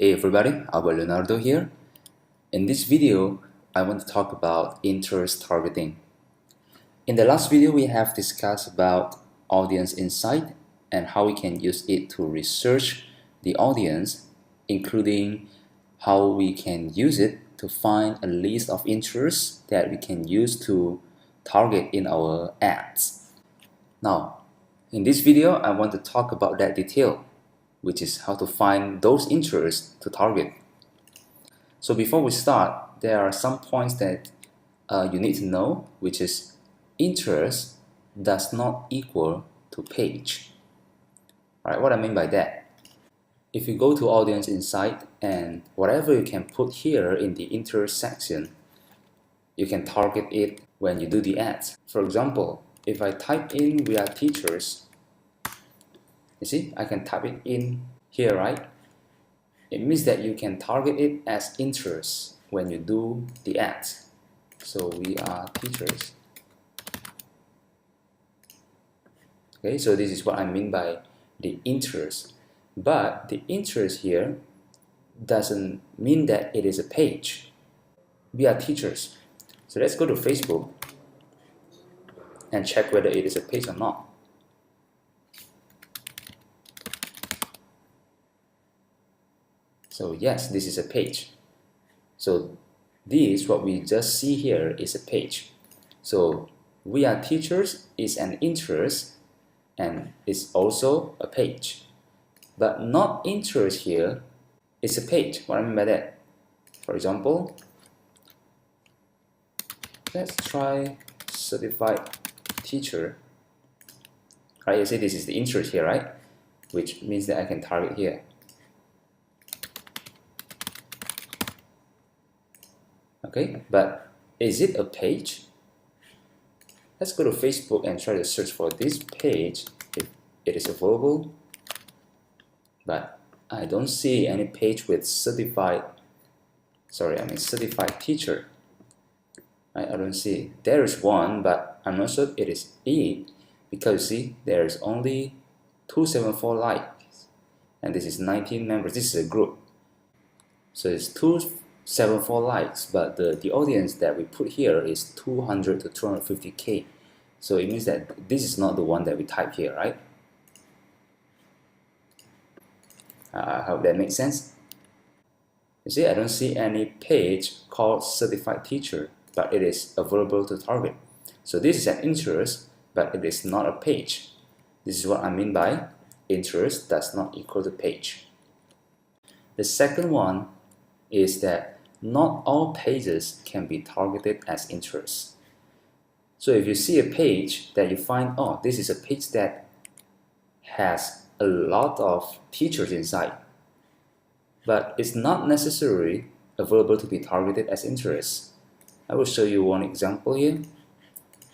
Hey everybody, Albert Leonardo here. In this video, I want to talk about interest targeting. In the last video, we have discussed about audience insight and how we can use it to research the audience, including how we can use it to find a list of interests that we can use to target in our ads. Now, in this video, I want to talk about that detail, which is how to find those interests to target. So before we start, there are some points that you need to know, which is interest does not equal to page. All right, what I mean by that? If you go to Audience Insight and whatever you can put here in the interest section, you can target it when you do the ads. For example, if I type in "we are teachers," you see, I can type it in here, right? It means that you can target it as interest when you do the ads. So "we are teachers." Okay, so this is what I mean by the interest. But the interest here doesn't mean that it is a page. We are teachers. So let's go to Facebook and check whether it is a page or not. So yes, this is a page. So this, what we just see here, is a page. So "we are teachers" is an interest and it's also a page. But "not interest" here is a page. What I mean by that? For example, let's try "certified teacher." Right, you see this is the interest here, right? Which means that I can target here. Okay, but is it a page? Let's go to Facebook and try to search for this page if it is available. But I don't see any page with certified teacher. I don't see. There is one, but I'm not sure it is it, because see, there is only 274 likes and this is 19 members. This is a group. So it's 274 likes, but the audience that we put here is 200 to 250K. So it means that this is not the one that we type here, right? I hope that makes sense. You see, I don't see any page called "certified teacher," but it is available to target. So this is an interest, but it is not a page. This is what I mean by interest does not equal to page. The second one is that not all pages can be targeted as interests. So if you see a page that you find, oh, this is a page that has a lot of teachers inside, but it's not necessarily available to be targeted as interest. I will show you one example here.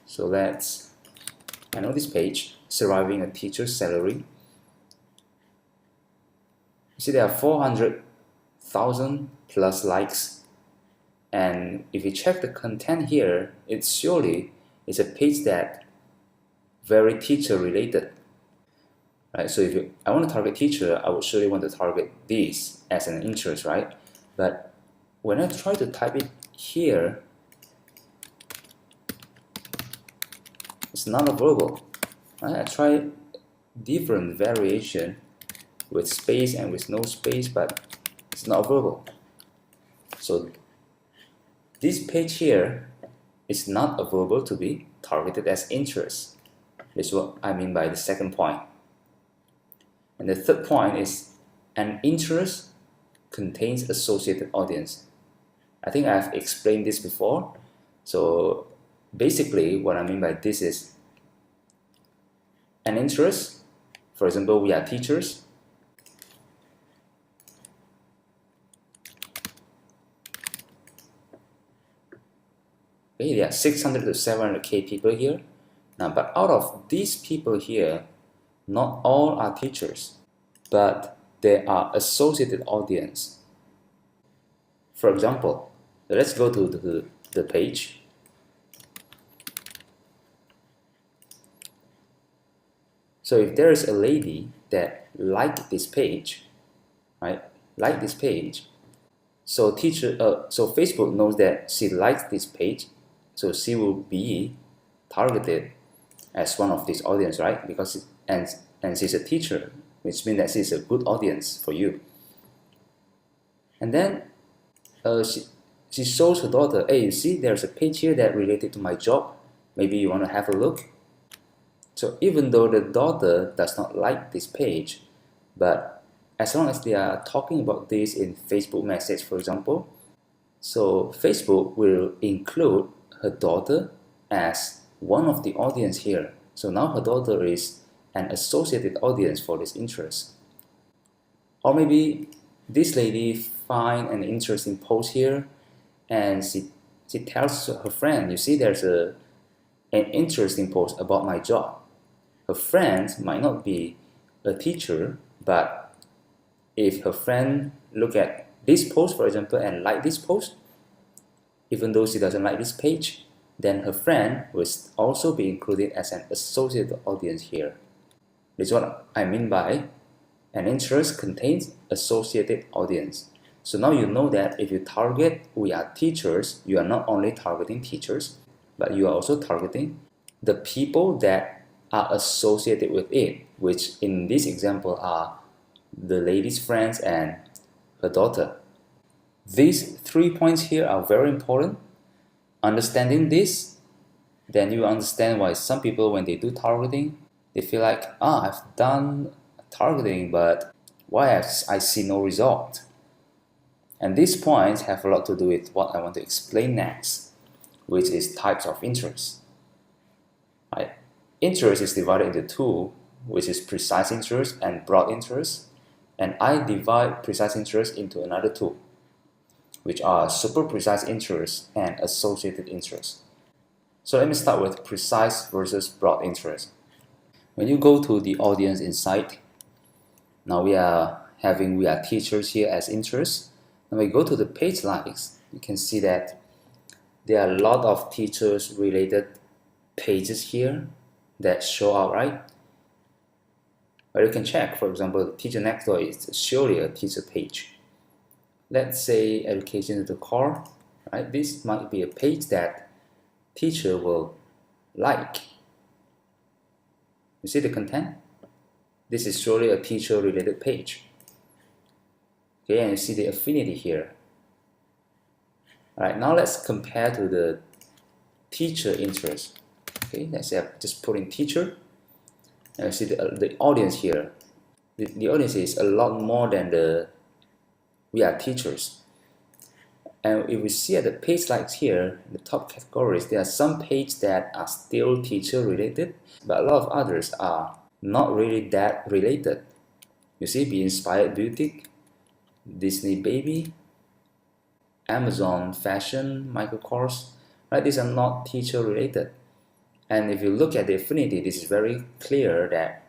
So I know this page, "surviving a teacher's salary." You see there are 400,000 plus likes, and if you check the content here, it surely is a page that very teacher related. Right, so if I want to target teacher, I would surely want to target this as an interest, right? But when I try to type it here, it's not available. Right? I try different variation with space and with no space, but it's not available. So this page here is not available to be targeted as interest. This is what I mean by the second point. And the third point is an interest contains associated audience. I think I've explained this before. So basically what I mean by this is an interest, for example, "we are teachers." Okay, there are 600 to 700K people here. Now, but out of these people here, not all are teachers, but they are associated audience. For example, let's go to the page. So if there is a lady that liked this page, right? like this page. So Facebook knows that she likes this page, so she will be targeted as one of this audience, right? Because and she's a teacher, which means that she's a good audience for you. And then she shows her daughter, hey, you see, there's a page here that related to my job. Maybe you want to have a look. So even though the daughter does not like this page, but as long as they are talking about this in Facebook message, for example, so Facebook will include her daughter as one of the audience here. So now her daughter is an associated audience for this interest. Or maybe this lady find an interesting post here, and she tells her friend, you see, there's an interesting post about my job. Her friend might not be a teacher, but if her friend look at this post, for example, and like this post, even though she doesn't like this page, then her friend will also be included as an associated audience here. This is what I mean by an interest contains associated audience. So now you know that if you target we are teachers, you are not only targeting teachers, but you are also targeting the people that are associated with it, which in this example are the lady's friends and her daughter. These 3 points here are very important. Understanding this, then you understand why some people, when they do targeting, they feel like, I've done targeting, but why I see no result? And these points have a lot to do with what I want to explain next, which is types of interest. Right? Interest is divided into two, which is precise interest and broad interest. And I divide precise interest into another two, which are super precise interest and associated interest. So let me start with precise versus broad interest. When you go to the audience insight, now we are teachers here as interest. When we go to the page likes, you can see that there are a lot of teachers related pages here that show up, right? But you can check, for example, the teacher next door is surely a teacher page. Let's say education to the core, right? This might be a page that teacher will like. You see the content? This is surely a teacher related page. Okay, and you see the affinity here. All right, now let's compare to the teacher interest. Okay, let's say I just put in teacher, and you see the audience here. The audience is a lot more than we are teachers. And if we see at the page likes here, the top categories, there are some pages that are still teacher related, but a lot of others are not really that related. You see, Be Inspired Beauty, Disney Baby, Amazon Fashion, Michael Kors, right? These are not teacher related. And if you look at the affinity, this is very clear that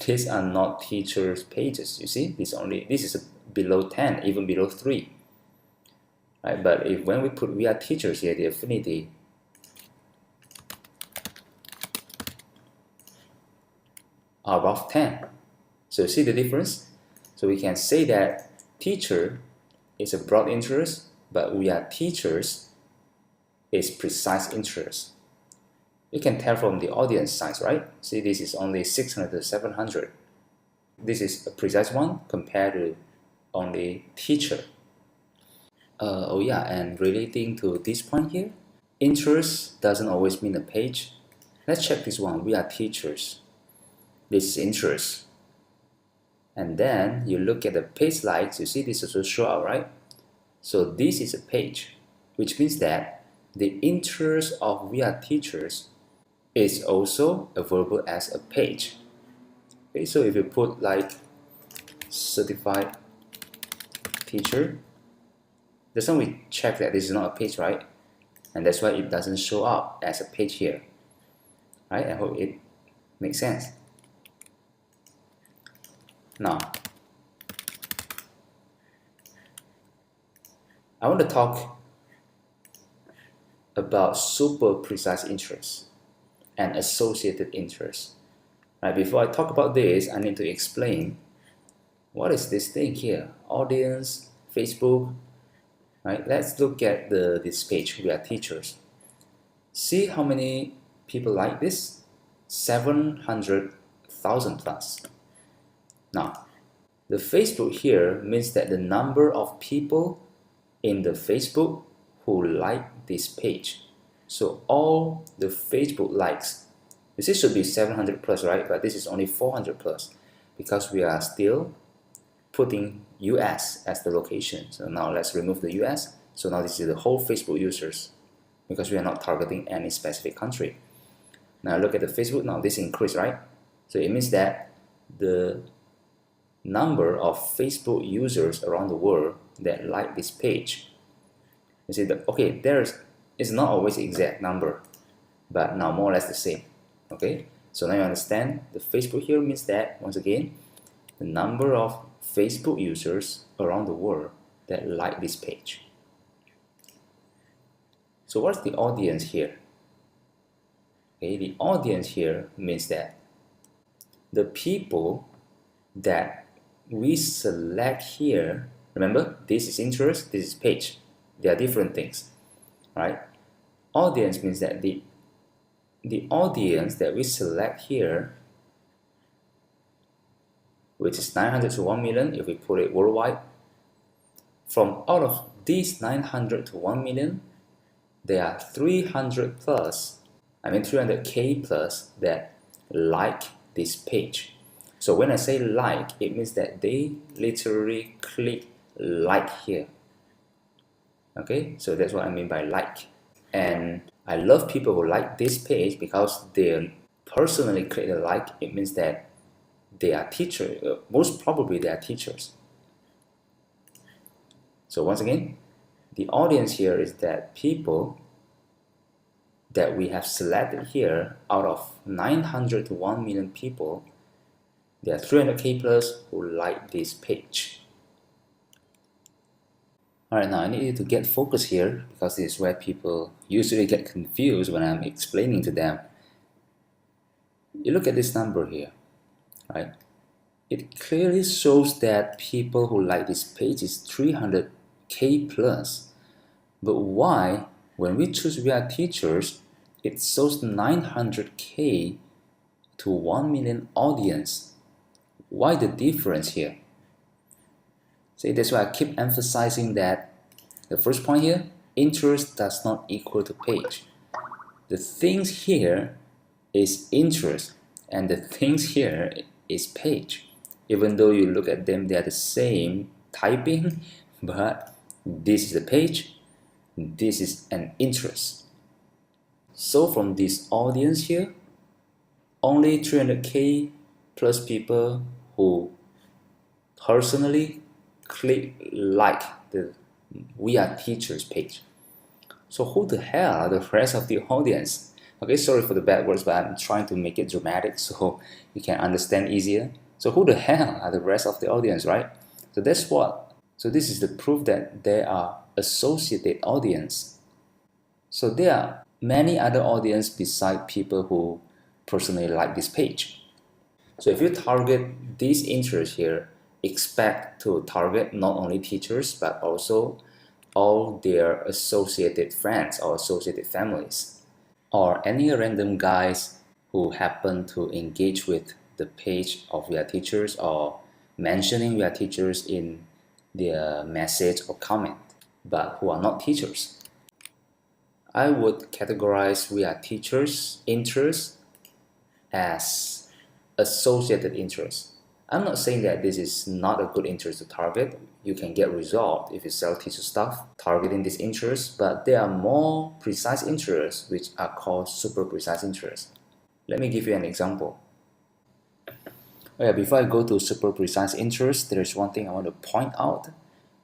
these are not teachers pages. You see, this is below 10, even below 3. Right? But when we put we are teachers here, the affinity are above 10. So you see the difference? So we can say that teacher is a broad interest, but we are teachers is precise interest. You can tell from the audience size, right? See, this is only 600 to 700. This is a precise one compared to only teacher. Oh yeah, and relating to this point here, interest doesn't always mean a page. Let's check this one. We are teachers. This is interest. And then you look at the page likes, you see this also show up, right? So this is a page, which means that the interest of we are teachers is also available as a page. Okay, so if you put like certified teacher, that's when we check that this is not a page, right? And that's why it doesn't show up as a page here. Right? I hope it makes sense. Now, I want to talk about super precise interest and associated interest. Right? Before I talk about this, I need to explain What is this thing here? Audience, Facebook, right? Let's look at this page. We are teachers. See how many people like this? 700,000 plus. Now, the Facebook here means that the number of people in the Facebook who like this page. So all the Facebook likes, this should be 700 plus, right? But this is only 400 plus because we are still putting US as the location. So now let's remove the US. So now this is the whole Facebook users because we are not targeting any specific country. Now look at the Facebook. Now this increased, right? So it means that the number of Facebook users around the world that like this page, you see that, okay, it's not always the exact number, but now more or less the same. Okay, so now you understand the Facebook here means that, once again, the number of Facebook users around the world that like this page. So what's the audience here? Okay, the audience here means that the people that we select here, remember, this is interest, this is page. They are different things, right? Audience means that the audience that we select here, which is 900 to 1 million, if we put it worldwide, from out of these 900 to 1 million, there are 300K plus that like this page. So when I say like, it means that they literally click like here. Okay, so that's what I mean by like. And I love people who like this page because they personally click the like. It means that they are teachers. Most probably they are teachers. So once again, the audience here is that people that we have selected here, out of 900 to 1 million people, there are 300K plus who like this page. Alright, now I need you to get focused here because this is where people usually get confused when I'm explaining to them. You look at this number here, right? It clearly shows that people who like this page is 300K plus. But why, when we choose We Are Teachers, it shows 900K to 1 million audience? Why the difference here? See, that's why I keep emphasizing that the first point here, interest does not equal to page. The things here is interest and the things here is page. Even though you look at them, they are the same typing, but this is a page, this is an interest. So from this audience here, only 300K plus people who personally click like the We Are Teachers page. So who the hell are the rest of the audience? Okay, sorry for the bad words, but I'm trying to make it dramatic so you can understand easier. So who the hell are the rest of the audience, right? So that's what. So this is the proof that there are associated audience. So there are many other audience beside people who personally like this page. So if you target these interests here, expect to target not only teachers but also all their associated friends or associated families, or any random guys who happen to engage with the page of We Are Teachers or mentioning We Are Teachers in their message or comment, but who are not teachers. I would categorize We Are Teachers interests as associated interests. I'm not saying that this is not a good interest to target. You can get result if you sell teacher stuff targeting this interest, but there are more precise interests which are called super precise interests. Let me give you an example. Before I go to super precise interest, there is one thing I want to point out,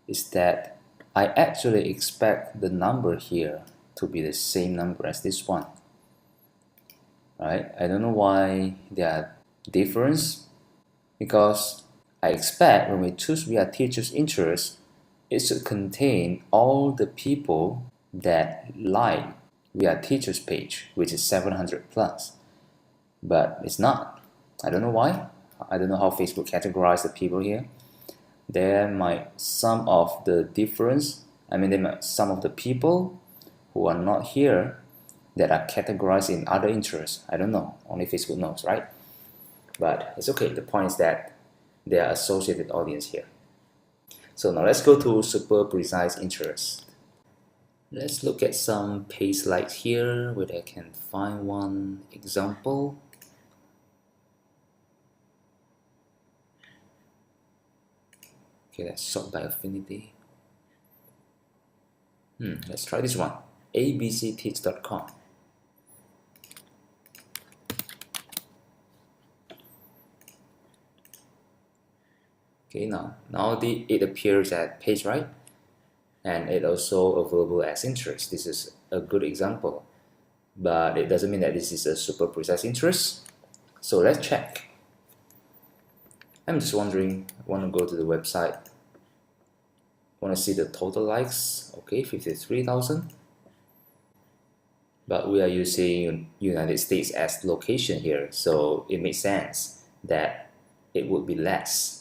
is that I actually expect the number here to be the same number as this one. Right? I don't know why there are difference, because I expect when we choose We Are Teachers interest, it should contain all the people that like We Are Teachers page, which is 700 plus. But it's not. I don't know why. I don't know how Facebook categorized the people here. there might some of the difference, some of the people who are not here that are categorized in other interests. I don't know, only Facebook knows, right? But it's okay, the point is that they are associated audience here. So now let's go to super precise interest. Let's look at some page likes here where I can find one example. Okay, let's sort by affinity. Let's try this one, abcteach.com. Okay, now it appears at page right, and it also available as interest. This is a good example, but it doesn't mean that this is a super precise interest. So let's check. I'm just wondering, I want to go to the website, want to see the total likes. Okay, 53,000, but we are using United States as location here, so it makes sense that it would be less.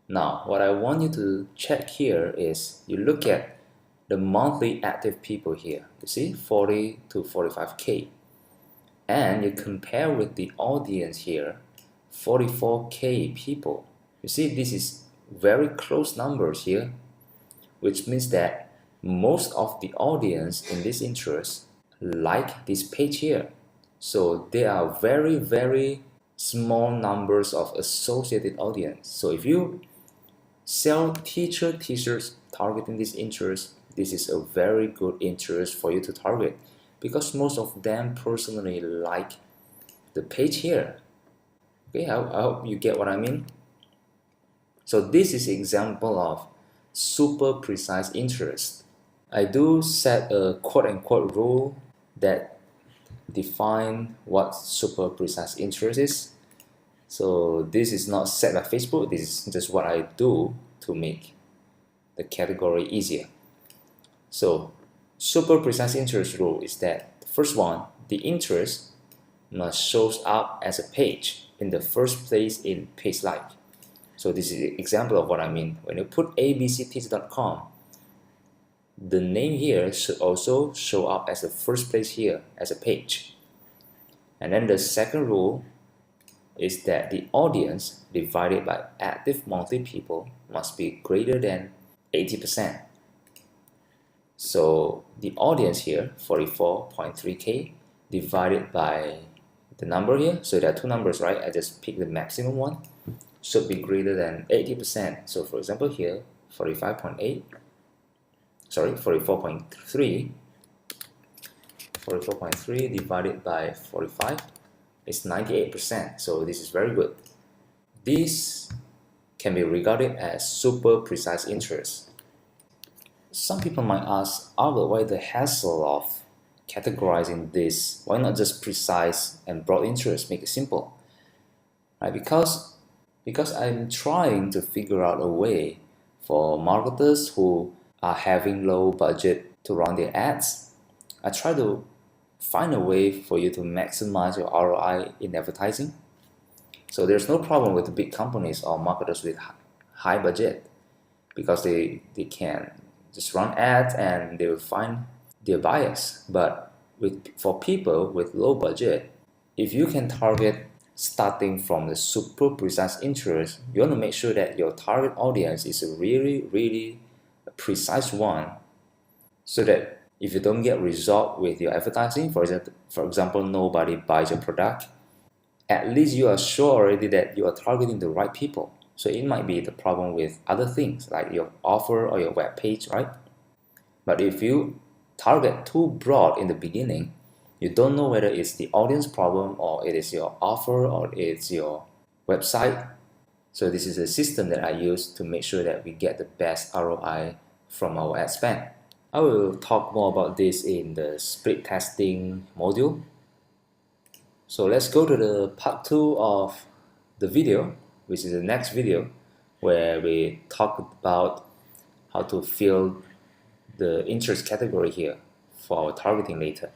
Now, what I want you to check here is you look at the monthly active people here. You see, 40 to 45K. And you compare with the audience here, 44K people. You see, this is very close numbers here, which means that most of the audience in this interest like this page here. So there are very, very small numbers of associated audience. So if you sell t-shirts targeting this interest, this is a very good interest for you to target because most of them personally like the page here. Okay, I hope you get what I mean. So this is an example of super precise interest. I do set a quote-unquote rule that define what super precise interest is. So this is not set by Facebook, this is just what I do to make the category easier. So super precise interest rule is that the first one, the interest must show up as a page in the first place in page like. So this is an example of what I mean. When you put abcteach.com, the name here should also show up as the first place here as a page. And then the second rule is that the audience divided by active monthly people must be greater than 80%. So the audience here, 44.3K, divided by the number here, so there are two numbers, right? I just picked the maximum one, should be greater than 80%. So for example here, 44.3 divided by 45 is 98%. So this is very good. This can be regarded as super precise interest. Some people might ask, Albert, why the hassle of categorizing this? Why not just precise and broad interest, make it simple? Right? Because I'm trying to figure out a way for marketers who are having low budget to run their ads. I try to find a way for you to maximize your ROI in advertising. So there's no problem with the big companies or marketers with high budget because they can just run ads and they will find their buyers. But for people with low budget, if you can target starting from the super precise interest, you want to make sure that your target audience is a really precise one, so that if you don't get result with your advertising, for example, nobody buys your product, at least you are sure already that you are targeting the right people. So it might be the problem with other things like your offer or your web page, right? But if you target too broad in the beginning, you don't know whether it's the audience problem or it is your offer or it's your website. So this is a system that I use to make sure that we get the best ROI from our ad spend. I will talk more about this in the split testing module. So let's go to the part 2 of the video, which is the next video, where we talk about how to fill the interest category here for our targeting later.